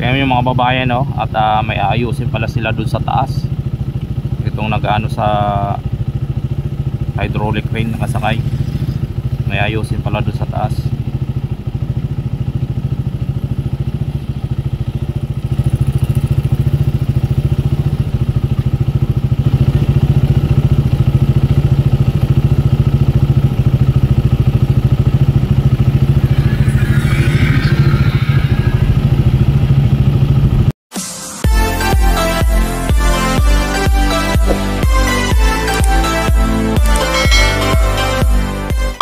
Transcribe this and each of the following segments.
Kaya yung mga babayan, no, at may ayusin pala sila dun sa taas. Itong nag-ano sa hydraulic crane nakasakay. May ayusin pala dun sa taas.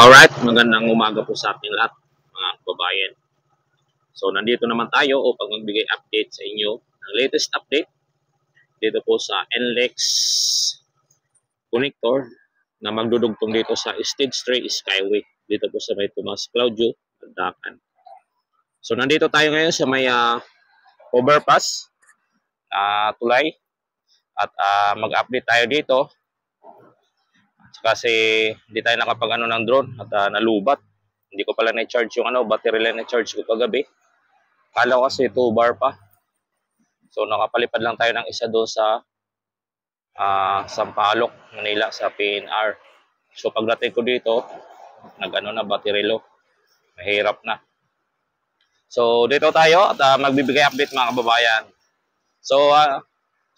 Alright, magandang umaga po sa ating lahat, mga kababayan. So, nandito naman tayo upang magbigay update sa inyo ng latest update dito po sa NLEX connector na magdudugtong dito sa Stage 3 Skyway dito po sa may Tomas Claudio, Dakan. So, nandito tayo ngayon sa may overpass tulay at mag-update tayo dito. Kasi hindi tayo nakapag-ano ng drone at nalubat. Hindi ko pala na-charge yung battery lang na-charge ko kagabi. Kala ko kasi 2 bar pa. So nakapalipad lang tayo ng isa doon sa Sampaloc, Manila sa PNR. So pagdating ko dito, nag-ano na battery low. Mahirap na. So dito tayo at magbibigay update mga kababayan. So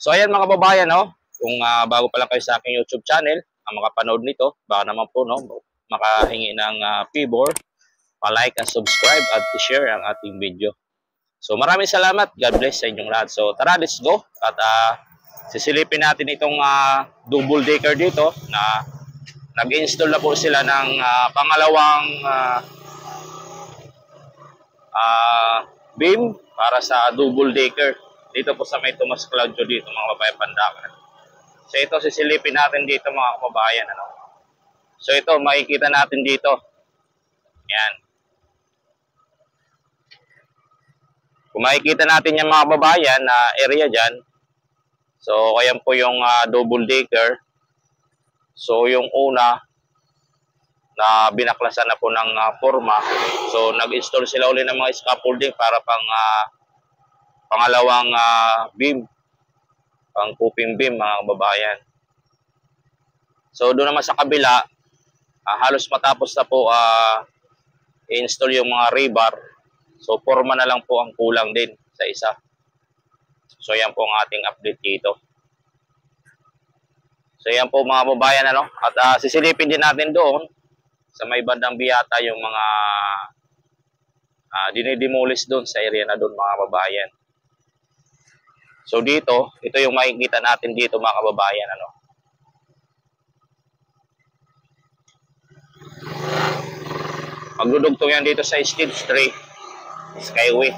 ayan mga kababayan, no? Kung bago pa lang kayo sa aking YouTube channel, ang makapanood nito, baka naman po makahingi ng favor, pa-like and subscribe at i-share ang ating video. So maraming salamat, God bless sa inyong lahat. So tara, let's go at sisilipin natin itong double decker dito na nag-install na po sila ng pangalawang beam para sa double decker dito po sa may Tomas Claudio dito mga kababayan, Pandakan. So ito sisilipin natin dito mga kababayan, ano. So ito makikita natin dito. Yan. Kung makikita natin yung mga kababayan na area diyan. So ayan po yung double decker. So yung una na binaklasan na po ng forma. So nag-install sila uli ng mga scaffolding para pangalawang beam. Pang coping beam mga kababayan. So doon naman sa kabila, halos matapos na po i-install yung mga rebar. So forma na lang po ang kulang din sa isa. So yan po ang ating update dito. So yan po mga kababayan, ano. At sisilipin din natin doon sa may bandang Biyata yung mga dinidemolish doon sa area na doon mga kababayan. So dito, ito yung makikita natin dito mga kababayan, ano. Magdudugtong yan dito sa Stage 3 Skyway.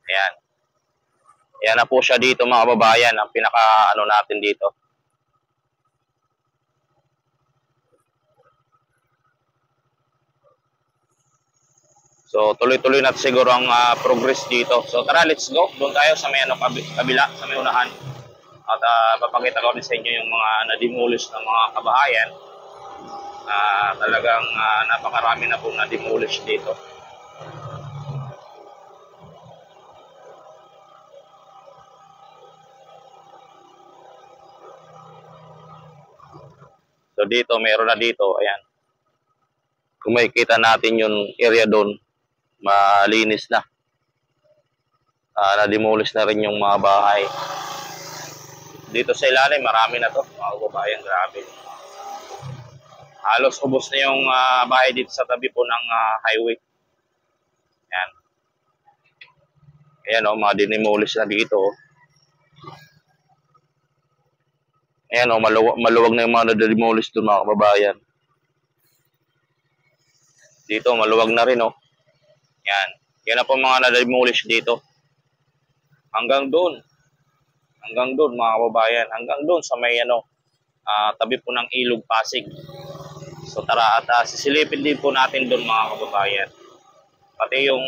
Ayan. Ayan na po siya dito mga kababayan, ang pinaka natin dito. So, tuloy-tuloy natin siguro ang progress dito. So, tara, let's go. Doon tayo sa may kabila, sa may unahan. At papakita ko rin sa inyo yung mga na-demolish ng mga kabahayan. Talagang napakarami na pong na-demolish dito. So, dito, meron na dito. Ayan. Kung makikita natin yung area doon, malinis na. Na-demolish na rin yung mga bahay. Dito sa ilalim, marami na to. Mga kababayan, grabe. Halos ubos na yung bahay dito sa tabi po ng highway. Ayan. Ayan o, mga dinimolish na dito. Ayan o, maluwag na yung mga na-demolish doon mga kababayan. Dito, maluwag na rin o. Yan. Yan na po mga na-demolish dito. Hanggang doon. Hanggang doon mga kababayan. Hanggang doon sa may tabi po ng Ilog Pasig. So tara at sisilipin din po natin doon mga kababayan. Pati yung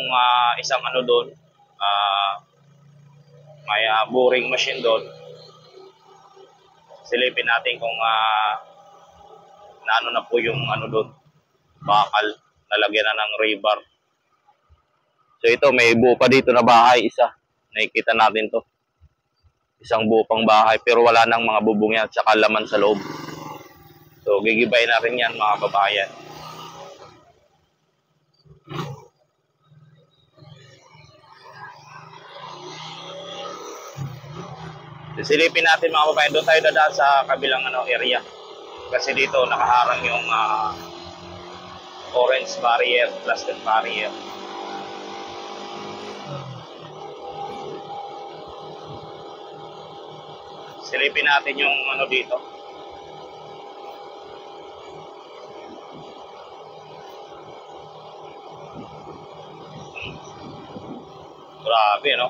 isang doon. May boring machine doon. Silipin natin kung naano na po yung doon. Bakal. lalagyan na ng rebar. So ito, may buo pa dito na bahay, isa. Nakikita natin to. Isang buo pang bahay, pero wala nang mga bubong yan, tsaka laman sa loob. So gigibay na rin yan mga kababayan. Silipin natin mga kababayan, doon tayo dadaan sa kabilang area. Kasi dito nakaharang yung orange barrier, plastic barrier. Silipin natin yung dito. Grabe, no?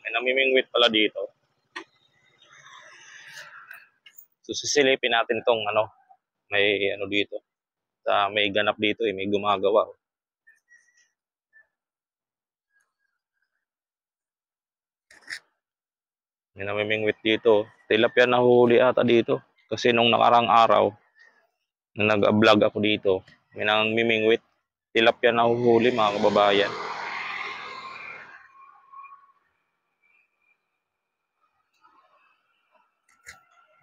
May namimingwit pala dito. So sisilipin natin tong may dito. May ganap dito may gumagawa. May namimingwit dito. Tilapia na huli ata dito. Kasi nung nakarang araw, nung nag-vlog ako dito, may namimingwit. Tilapia na huli mga kababayan.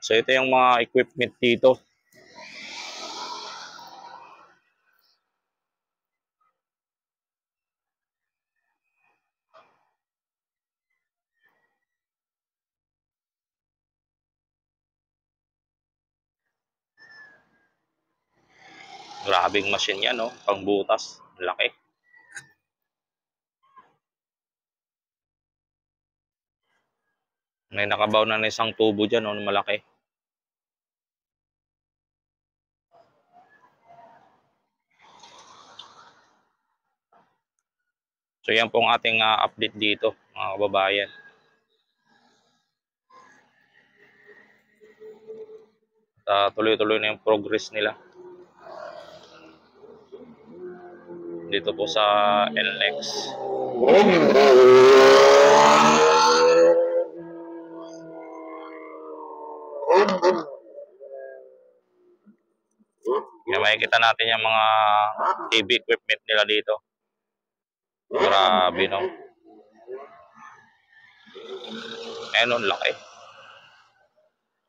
So ito yung mga equipment dito. Grabing machine yan, no? Pangbutas. Laki. May nakabaw na isang tubo dyan, no? Malaki. So yan po ang ating update dito, mga kababayan. Tuloy-tuloy na yung progress nila. Dito po sa NLEX. Kaya makikita natin yung mga TV equipment nila dito. Grabe, no? Ayun, laki.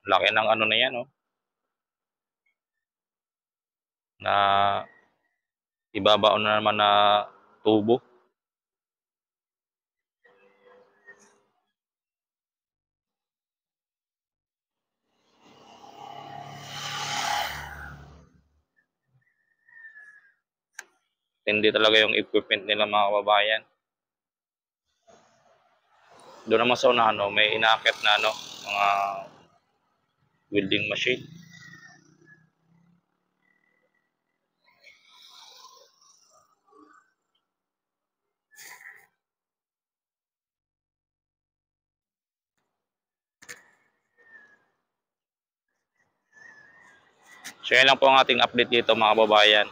Laki ng na yan, no? Na ibabaon na naman na tubo. Hindi talaga yung equipment nila mga kababayan. Doon naman sa unahan, may inaakit na mga welding machine. So yan lang po ang ating update dito mga kababayan.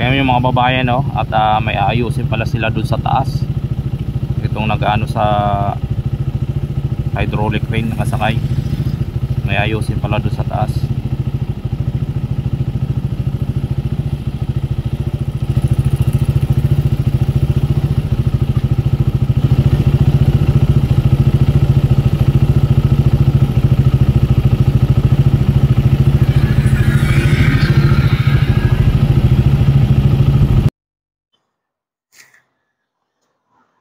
Kaya yung mga babayan, no, at may ayusin pala sila dun sa taas. Itong nag-ano sa hydraulic crane nakasakay. May ayusin pala dun sa taas.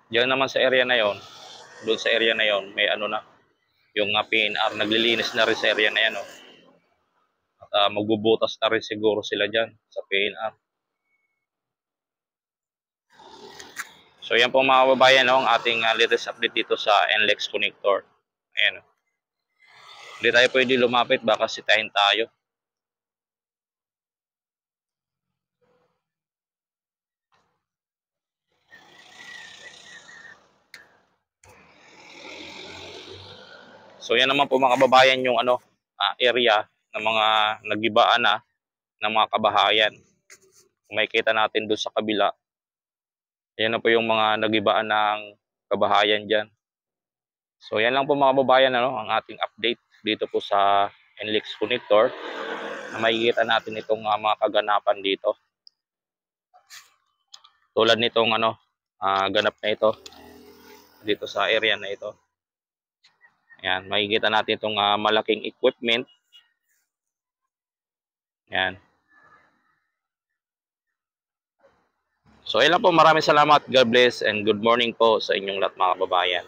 Diyan naman sa area na yon, doon sa area na yon, may ano na, yung PNR, naglilinis na rin sa area na yan. Oh. At magbubutas na rin siguro sila dyan sa PNR. So yan po mga kababayan, no, ang ating latest update dito sa NLEX connector. Ayan. Oh. Hindi tayo pwede lumapit, baka sitahin tayo. So yan naman po mga kababayan yung ano, area ng mga nagibaan na ng mga kabahayan. Kung makikita natin doon sa kabila, yan na po yung mga nagibaan ng kabahayan dyan. So yan lang po mga kababayan, ano, ang ating update dito po sa NLEX connector na makikita natin itong mga kaganapan dito. Tulad nitong ano, ganap na ito dito sa area na ito. Ayan, makikita natin itong malaking equipment. Ayan. So, ayun lang po. Maraming salamat. God bless and good morning po sa inyong lahat mga kababayan.